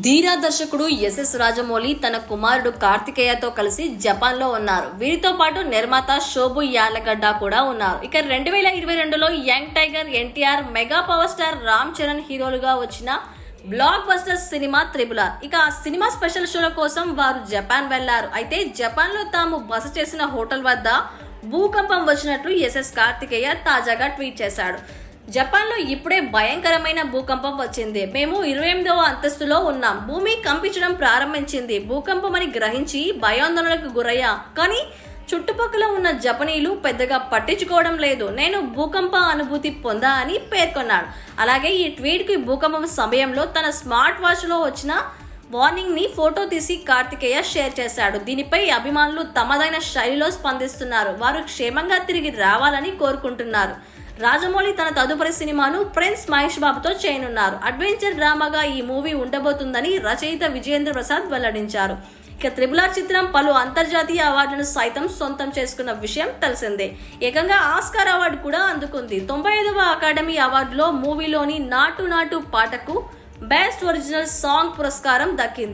ధీరా దర్శకుడు ఎస్ఎస్ రాజమౌళి తన కుమారుడు కార్తికేయతో కలిసి జపాన్లో ఉన్నారు. వీరితో పాటు నిర్మాత శోభు యాలగడ్డ కూడా ఉన్నారు. ఇక 2022లో young tiger NTR, mega power star Ram Charan హీరోలుగా వచ్చిన blockbuster cinema triple R. ఇక ఆ సినిమా స్పెషల్ షోల కోసం వారు జపాన్ వెళ్లారు. అయితే జపాన్లో తాము బస చేసిన హోటల్ వద్ద భూకంపం వచ్చినట్లు ఎస్ఎస్ కార్తికేయ తాజాగా ట్వీట్ చేశాడు. జపాన్లో ఇప్పుడే భయంకరమైన భూకంపం వచ్చింది. మేము 28వ అంతస్తులో ఉన్నాం. భూమి కంపించడం ప్రారంభించింది. భూకంపం అని గ్రహించి భయాందోళనకు గురయ్యా. కానీ చుట్టుపక్కల ఉన్న జపనీయులు పెద్దగా పట్టించుకోవడం లేదు. నేను భూకంప అనుభూతి పొందా అని పేర్కొన్నాడు. అలాగే ఈ ట్వీట్కి భూకంపం సమయంలో తన స్మార్ట్ వాచ్లో వచ్చిన వార్నింగ్ ని ఫోటో తీసి కార్తికేయ షేర్ చేశాడు. దీనిపై అభిమానులు తమదైన శైలిలో స్పందిస్తున్నారు. వారు క్షేమంగా తిరిగి రావాలని కోరుకుంటున్నారు. రాజమౌళి తన తదుపరి సినిమాను ప్రిన్స్ మహేష్ బాబుతో చేయనున్నారు. అడ్వెంచర్ డ్రామాగా ఈ మూవీ ఉండబోతుందని రచయిత విజయేంద్ర ప్రసాద్ వెల్లడించారు. ఇక త్రిబుల్ ఆర్ చిత్రం పలు అంతర్జాతీయ అవార్డులను సైతం సొంతం చేసుకున్న విషయం తెలిసిందే. ఏకంగా ఆస్కార్ అవార్డు కూడా అందుకుంది. 95వ అకాడమీ అవార్డులో మూవీలోని నాటు నాటు పాటకు బెస్ట్ ఒరిజినల్ సాంగ్ పురస్కారం దక్కింది.